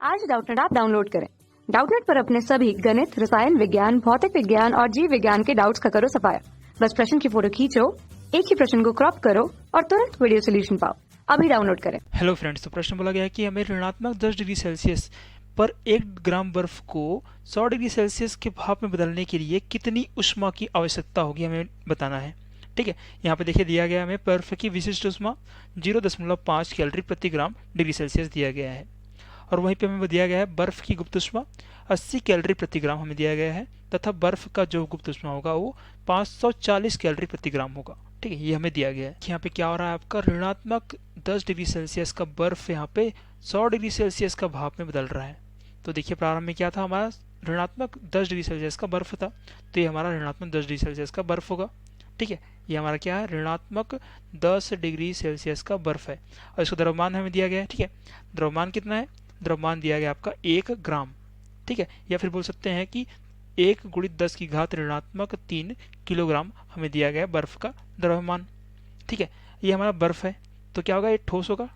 आज Doubtnut app download करें। Doubtnut पर अपने सभी गणित, रसायन विज्ञान, भौतिक विज्ञान और जीव विज्ञान के डाउट्स का करो सफाया। बस प्रश्न की फोटो खींचो, एक ही प्रश्न को क्रॉप करो और तुरंत वीडियो सोल्यूशन पाओ। अभी डाउनलोड करें। हेलो फ्रेंड्स, तो प्रश्न बोला गया है कि हमें ऋणात्मक 10 डिग्री सेल्सियस पर 1 ग्राम बर्फ को 100 डिग्री सेल्सियस के भाप में बदलने के लिए कितनी ऊष्मा की आवश्यकता होगी, हमें बताना है। ठीक है, यहाँ पे देखिए दिया गया हमें बर्फ की विशिष्ट ऊष्मा 0.5 कैलोरी प्रति ग्राम डिग्री सेल्सियस दिया गया है, और वहीं पे हमें दिया गया है बर्फ की गुप्त ऊष्मा 80 कैलोरी प्रति ग्राम हमें दिया गया है, तथा बर्फ का जो गुप्त ऊष्मा होगा वो 540 कैलोरी प्रति ग्राम होगा। ठीक है, ये हमें दिया गया है। यहाँ पे क्या हो रहा है, आपका ऋणात्मक 10 डिग्री सेल्सियस का बर्फ यहाँ पे 100 डिग्री सेल्सियस का भाप में बदल रहा है। तो देखिए प्रारंभ में क्या था, हमारा ऋणात्मक 10 डिग्री सेल्सियस का बर्फ था, तो ये हमारा ऋणात्मक 10 डिग्री सेल्सियस का बर्फ होगा। ठीक है, ये हमारा क्या है, ऋणात्मक 10 डिग्री सेल्सियस का बर्फ है, और इसको द्रव्यमान हमें दिया गया है। ठीक है, द्रव्यमान कितना है, द्रव्यमान दिया गया आपका 1 ग्राम। ठीक है, या फिर बोल सकते हैं कि 1 × 10 की घात ऋणात्मक 3 किलोग्राम हमें दिया गया बर्फ का द्रव्यमान। ठीक है, ये हमारा बर्फ है, तो क्या होगा, ये ठोस होगा।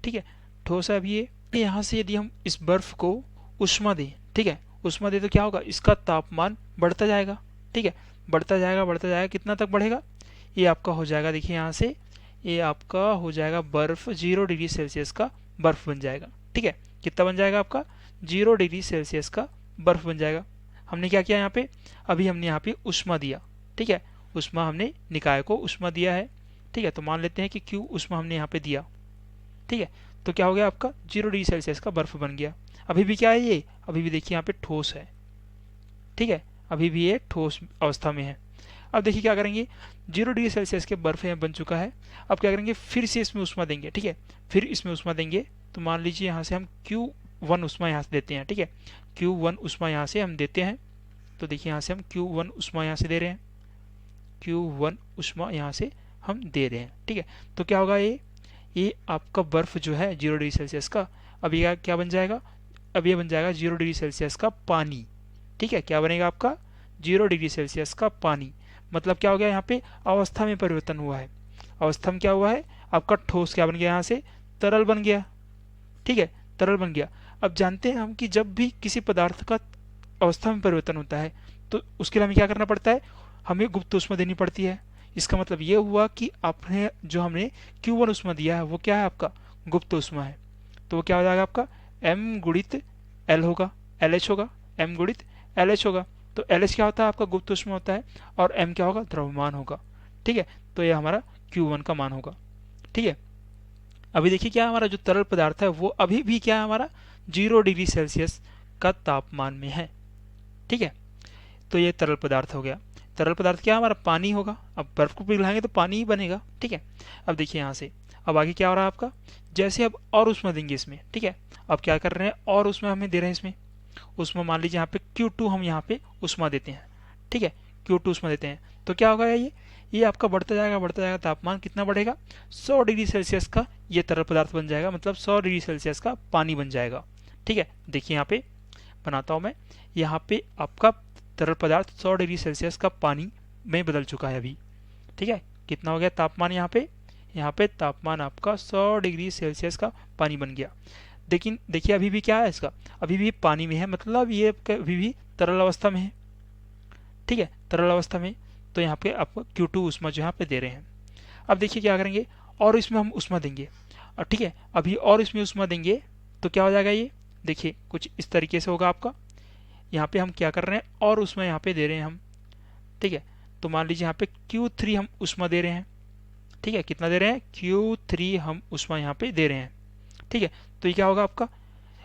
ठीक है, ठोस है अभी ये। यहाँ से यदि हम इस बर्फ को ऊष्मा दें, ठीक है, ऊष्मा दें तो क्या होगा, इसका तापमान बढ़ता जाएगा। ठीक है, बढ़ता जाएगा, कितना तक बढ़ेगा, ये आपका हो जाएगा, देखिए यहाँ से ये आपका हो जाएगा बर्फ 0 डिग्री सेल्सियस का बर्फ बन जाएगा। ठीक है, कितना बन जाएगा आपका, 0 डिग्री सेल्सियस का बर्फ बन जाएगा। हमने क्या किया यहाँ पे, अभी हमने यहाँ पे ऊष्मा दिया। ठीक है, ऊष्मा हमने निकाय को ऊष्मा दिया है। ठीक है, तो मान लेते हैं कि Q ऊष्मा हमने यहाँ पे दिया। ठीक है, तो क्या हो गया आपका 0 डिग्री सेल्सियस का बर्फ बन गया। अभी भी क्या है ये, अभी भी देखिए यहाँ पे ठोस है। ठीक है, अभी भी ये ठोस अवस्था में है। अब देखिए क्या करेंगे, 0 डिग्री सेल्सियस के बर्फ यहाँ बन चुका है। अब क्या करेंगे, फिर से इसमें ऊष्मा देंगे। ठीक है, फिर इसमें ऊष्मा देंगे, तो मान लीजिए यहाँ से हम Q1 ऊष्मा यहाँ से देते हैं। ठीक है, Q1 ऊष्मा यहाँ से हम देते हैं, तो देखिए यहाँ से हम Q1 ऊष्मा यहाँ से दे रहे हैं, Q1 ऊष्मा यहाँ से हम दे रहे हैं। ठीक है, तो क्या होगा, ये आपका बर्फ जो है 0 डिग्री सेल्सियस का, अब ये क्या बन जाएगा, अब ये बन जाएगा 0 डिग्री सेल्सियस का पानी। ठीक है, क्या बनेगा आपका, 0 डिग्री सेल्सियस का पानी। मतलब क्या हो गया, यहाँ पे अवस्था में परिवर्तन हुआ है। अवस्था में क्या हुआ है, आपका ठोस क्या बन गया, यहाँ से तरल बन गया। ठीक है, तरल बन गया। अब जानते हैं हम कि जब भी किसी पदार्थ का अवस्था में परिवर्तन होता है तो उसके लिए हमें क्या करना पड़ता है, हमें गुप्त ऊष्मा देनी पड़ती है। इसका मतलब ये हुआ कि आपने जो हमने Q1 ऊष्मा दिया है वो क्या है, आपका गुप्त ऊष्मा है। तो वो क्या हो जाएगा, आपका M गुणित L होगा, LH होगा, M गुणित LH होगा। तो LH क्या होता है, आपका गुप्त ऊष्मा होता है, और M क्या होगा, द्रव्यमान होगा। ठीक है, तो ये हमारा Q1 का मान होगा। ठीक है, अभी देखिए क्या हमारा जो तरल पदार्थ है वो अभी भी क्या है, हमारा 0 डिग्री सेल्सियस का तापमान में है। ठीक है, तो ये तरल पदार्थ हो गया। तरल पदार्थ क्या हमारा, पानी होगा। अब बर्फ को पिघलाएंगे तो पानी ही बनेगा। ठीक है, अब देखिए यहाँ से अब आगे क्या हो रहा है आपका, जैसे अब और ऊष्मा देंगे इसमें। ठीक है, अब क्या कर रहे हैं, और ऊष्मा हमें दे रहे हैं इसमें। ऊष्मा मान लीजिए यहाँ पे Q2 हम यहाँ पे ऊष्मा देते हैं। ठीक है, Q2 ऊष्मा देते हैं, तो क्या होगा, ये आपका बढ़ता जाएगा, तापमान कितना बढ़ेगा, 100 डिग्री सेल्सियस का ये तरल पदार्थ बन जाएगा, मतलब 100 डिग्री सेल्सियस का पानी बन जाएगा। ठीक है, देखिए यहाँ पे बनाता हूँ मैं, यहाँ पे आपका तरल पदार्थ 100 डिग्री सेल्सियस का पानी में बदल चुका है अभी। ठीक है, कितना हो गया तापमान, यहाँ पे तापमान आपका 100 डिग्री सेल्सियस का पानी बन गया। लेकिन देखिए अभी भी क्या है इसका, अभी भी पानी में है, मतलब ये अभी भी तरल अवस्था में है। ठीक है, तरल अवस्था में, तो यहाँ पे आपको Q2 ऊष्मा जो यहाँ पे दे रहे हैं। अब देखिए क्या करेंगे, और इसमें हम ऊष्मा देंगे, और ठीक है अभी और इसमें ऊष्मा देंगे तो क्या हो जाएगा, ये देखिए कुछ इस तरीके से होगा आपका। यहाँ पे हम क्या कर रहे हैं, और ऊष्मा यहाँ पे दे रहे हैं हम। ठीक है, तो मान लीजिए यहाँ पे Q3 हम ऊष्मा दे रहे हैं। ठीक है, कितना दे रहे हैं, Q3 हम ऊष्मा यहाँ पे दे रहे हैं। ठीक है, तो ये क्या होगा आपका,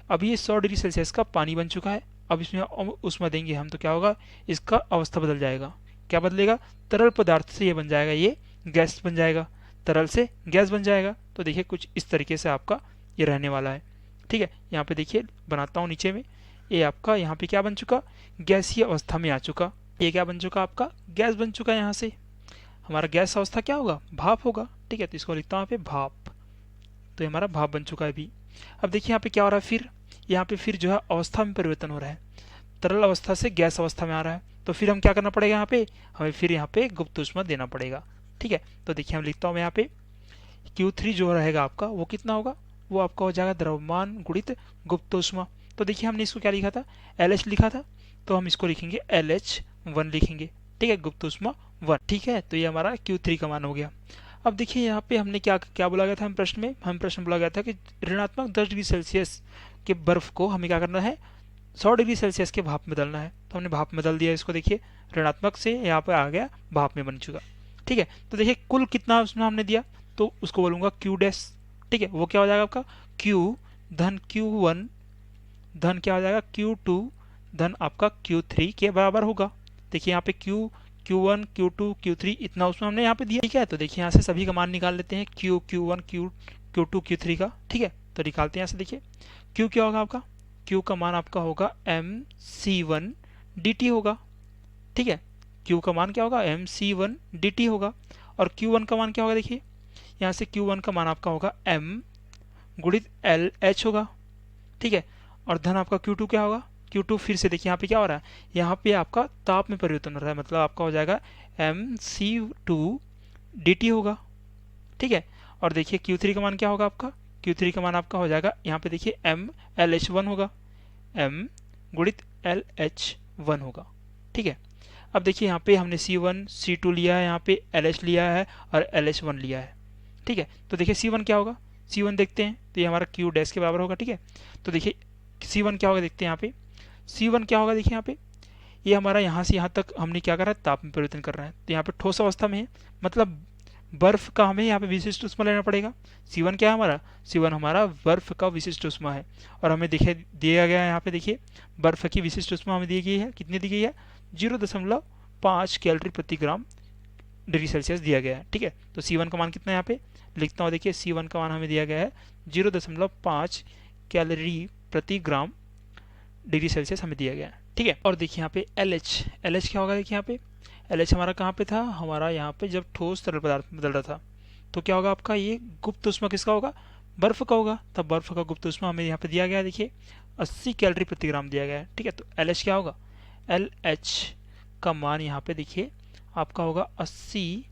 अभी ये 100 डिग्री सेल्सियस का पानी बन चुका है। अब इसमें ऊष्मा देंगे हम तो क्या होगा, इसका अवस्था बदल जाएगा। क्या बदलेगा, तरल पदार्थ से ये बन जाएगा, ये गैस बन जाएगा, तरल से गैस बन जाएगा। तो देखिए कुछ इस तरीके से आपका ये रहने वाला है। ठीक है, यहाँ पे देखिए बनाता हूँ नीचे में, ये आपका यहाँ पे क्या बन चुका, गैसीय अवस्था में आ चुका। ये क्या बन चुका, आपका गैस बन चुका। यहाँ से हमारा गैस अवस्था क्या होगा, भाप होगा। ठीक है, तो इसको लिखता हूँ यहाँ पे भाप, तो ये हमारा भाप बन चुका है अभी। अब देखिए यहाँ पे क्या हो रहा है, फिर यहाँ पे फिर जो है अवस्था में परिवर्तन हो रहा है, तरल अवस्था से गैस अवस्था में आ रहा है। तो फिर हम क्या करना पड़ेगा, यहाँ पे हमें फिर यहाँ पे गुप्त ऊष्मा देना पड़ेगा। ठीक है, तो देखिए हम लिखता हूँ मैं यहाँ पे Q3 जो रहेगा आपका वो कितना होगा, वो आपका हो जाएगा द्रव्यमान गुणित गुप्त ऊष्मा। तो देखिए हमने इसको क्या लिखा था, LH लिखा था, तो हम इसको लिखेंगे LH1 लिखेंगे, ठीक है, गुप्त ऊष्मा 1, ठीक है। तो ये हमारा Q3 का मान हो गया। अब देखिए यहाँ पे हमने क्या क्या बोला गया था, हम प्रश्न में प्रश्न बोला गया था कि ऋणात्मक 10 डिग्री सेल्सियस के बर्फ को हमें क्या करना है, 100 डिग्री सेल्सियस के भाप में बदलना है। तो हमने भाप में बदल दिया इसको, देखिए ऋणात्मक से यहाँ पे आ गया भाप में बन चुका, ठीक है। तो देखिए कुल कितना उसमें हमने दिया, तो उसको बोलूंगा Q डैश, ठीक है। वो क्या हो जाएगा आपका Q धन Q1 धन क्या हो जाएगा Q2 धन आपका Q3 के बराबर होगा। देखिए यहाँ पे Q1 Q2 Q3 इतना उसमें हमने यहाँ पे दिया, ठीक है। तो देखिए यहाँ से सभी का मान निकाल लेते हैं, Q1 Q2 Q3 का, ठीक है। तो निकालते हैं यहाँ से, देखिए Q क्या होगा आपका, Q का मान आपका होगा mc1 dt होगा, ठीक है। Q का मान क्या होगा, mc1 dt होगा। और Q1 का मान क्या होगा, देखिए यहाँ से Q1 का मान आपका होगा m गुणित LH होगा, ठीक है। और धन आपका Q2 क्या होगा, Q2 फिर से देखिए यहाँ पे क्या हो रहा है, यहाँ पे आपका ताप में परिवर्तन हो रहा है, मतलब आपका हो जाएगा mc2 dt होगा, ठीक है। और देखिए Q3 का मान क्या होगा आपका, Q3 का मान आपका हो जाएगा यहाँ पे देखिए mLH1 होगा, m गुणित LH1 होगा, ठीक है। अब देखिए यहाँ पे हमने C1 C2 लिया है, यहाँ पे LH लिया है और LH1 लिया है, ठीक है। तो देखिए C1 क्या होगा, C1 देखते हैं, तो ये हमारा Q डैश के बराबर होगा, ठीक है। तो देखिए C1 क्या होगा, देखते हैं यहाँ पे C1 क्या होगा, देखिए यहाँ पे ये हमारा यहाँ से यहाँ तक हमने क्या कर रहा है, ताप में परिवर्तन कर रहे हैं। तो यहाँ पे ठोस अवस्था में है, मतलब बर्फ का हमें यहाँ पे विशिष्ट ऊष्मा लेना पड़ेगा। C1 क्या है हमारा, C1 हमारा बर्फ का विशिष्ट ऊष्मा है, और हमें देखिए दिया गया है यहाँ पे, देखिए बर्फ की विशिष्ट ऊष्मा हमें दी गई है, कितनी दी गई है, 0.5 कैलोरी प्रति ग्राम डिग्री सेल्सियस दिया गया है, ठीक है। तो C1 का मान कितना है, यहाँ पे लिखता हूँ, देखिए C1 का मान हमें दिया गया है 0.5 कैलोरी प्रति ग्राम डिग्री सेल्सियस हमें दिया गया है, ठीक है। और देखिए यहाँ पे LH क्या होगा, देखिए यहाँ पे LH हमारा कहाँ पे था, हमारा यहाँ पे जब ठोस तरल पदार्थ में बदल रहा था, तो क्या होगा आपका, ये गुप्त ऊष्मा किसका होगा, बर्फ का होगा। तब बर्फ का गुप्त ऊष्मा हमें यहाँ पे दिया गया है, देखिए 80 कैलोरी प्रति ग्राम दिया गया है, ठीक है। तो LH क्या होगा, LH का मान यहाँ पे देखिए आपका होगा 80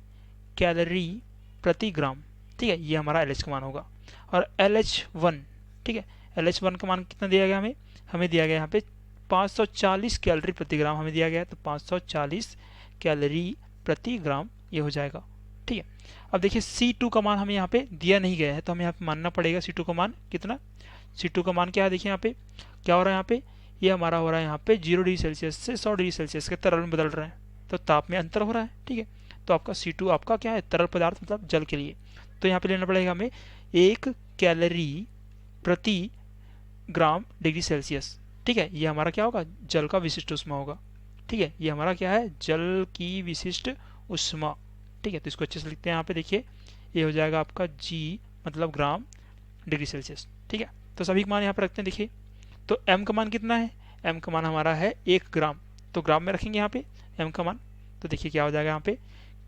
कैलोरी प्रति ग्राम, ठीक है, ये हमारा LH का मान होगा। और LH1, ठीक है, LH1 का मान कितना दिया गया हमें दिया गया यहाँ पे 540 कैलोरी प्रति ग्राम हमें दिया गया है, तो 540 कैलोरी प्रति ग्राम ये हो जाएगा, ठीक है। अब देखिए C2 का मान हमें यहाँ पे दिया नहीं गया है, तो हमें यहाँ पे मानना पड़ेगा C2 का मान कितना, C2 का मान क्या है, देखिए यहाँ पे क्या हो रहा है, यहाँ पे ये हमारा हो रहा है यहाँ पे 0 डिग्री सेल्सियस से 100 डिग्री सेल्सियस के तरल में बदल रहा है, तो ताप में अंतर हो रहा है, ठीक है। तो आपका C2 आपका क्या है, तरल पदार्थ मतलब जल के लिए, तो यहाँ पे लेना पड़ेगा हमें 1 कैलोरी प्रति ग्राम डिग्री सेल्सियस, ठीक है। ये हमारा क्या होगा, जल का विशिष्ट ऊष्मा होगा, ठीक है। ये हमारा क्या है, जल की विशिष्ट ऊष्मा, ठीक है। तो इसको अच्छे से लिखते हैं यहाँ पे, देखिए ये हो जाएगा आपका G मतलब ग्राम डिग्री सेल्सियस, ठीक है। तो सभी मान यहाँ पर रखते हैं, देखिए तो M का मान कितना है, M का मान हमारा है 1 ग्राम, तो ग्राम में रखेंगे यहाँ पे M का मान। तो देखिए क्या हो जाएगा यहाँ पे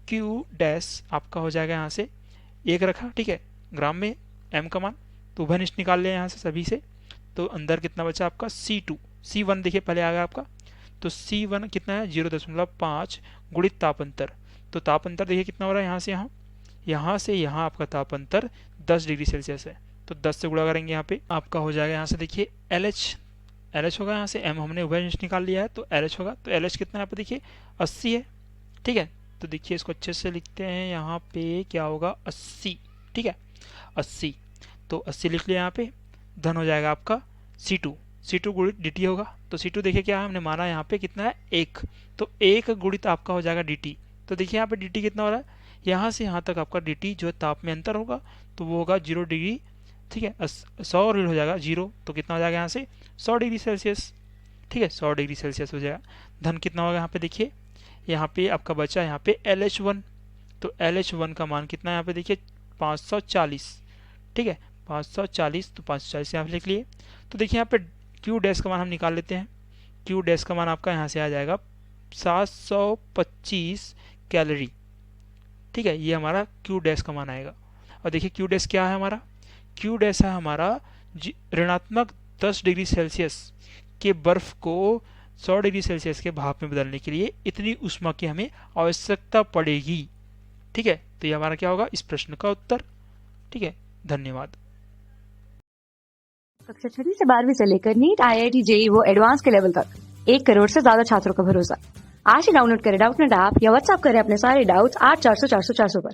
Q डैश आपका हो जाएगा यहाँ से 1 रखा, ठीक है, ग्राम में M का मान, तो उभयनिष्ठ निकाल लिया यहाँ से सभी से। तो अंदर कितना बचा आपका C1 देखिए पहले आ गया आपका, तो C1 कितना है 0.5 गुणित ताप अंतर, तो ताप अंतर देखिए कितना हो रहा है, यहाँ से यहाँ से यहाँ आपका ताप अंतर 10 डिग्री सेल्सियस है, तो 10 से गुणा करेंगे यहाँ पे आपका हो जाएगा यहाँ से देखिए LH होगा, यहाँ से M हमने उभयनिष्ठ निकाल लिया है, तो LH होगा, तो LH कितना है यहाँ पे देखिए 80 है, ठीक है। तो देखिए इसको अच्छे से लिखते हैं, यहाँ पे क्या होगा 80, ठीक है 80, तो 80 लिख लिया यहाँ पे, धन हो जाएगा आपका C2 गुणित dt होगा। तो C2 देखिए क्या है, हमने माना यहाँ पे कितना है 1, तो 1 गुणित आपका हो जाएगा dt। तो देखिए यहाँ पे dt कितना हो रहा है, यहाँ से यहाँ तक आपका dt जो ताप में अंतर होगा, तो वो होगा 0 डिग्री, ठीक है, 100 हो जाएगा 0, तो कितना हो जाएगा यहाँ से 100 डिग्री सेल्सियस, ठीक है 100 डिग्री सेल्सियस हो जाएगा। धन कितना होगा यहाँ पे, देखिए यहाँ पे आपका बचा यहाँ पे LH1, तो LH1 का मान कितना है यहाँ पे देखिए 540, ठीक है 540, तो 540 यहाँ पे लिख लिए। तो देखिए यहाँ पे Q डैश का मान हम निकाल लेते हैं, Q डैश का मान आपका यहाँ से आ जाएगा 725 कैलोरी, ठीक है, ये हमारा Q डैश का मान आएगा। और देखिए Q डैश क्या है हमारा, Q डैश है हमारा ऋणात्मक 10 डिग्री सेल्सियस के बर्फ को 100 डिग्री सेल्सियस के भाप में बदलने के लिए इतनी ऊष्मा की हमें आवश्यकता पड़ेगी, ठीक है। तो ये हमारा क्या होगा इस प्रश्न का उत्तर, ठीक है। धन्यवाद। कक्षा 6 से 12वीं से लेकर नीट, IIT, JEE वो एडवांस के लेवल तक 1 करोड़ से ज्यादा छात्रों का भरोसा। आज ही डाउनलोड करें डाउटनेट ऐप या व्हाट्सएप करें अपने सारे डाउट्स 8400 400 400 पर।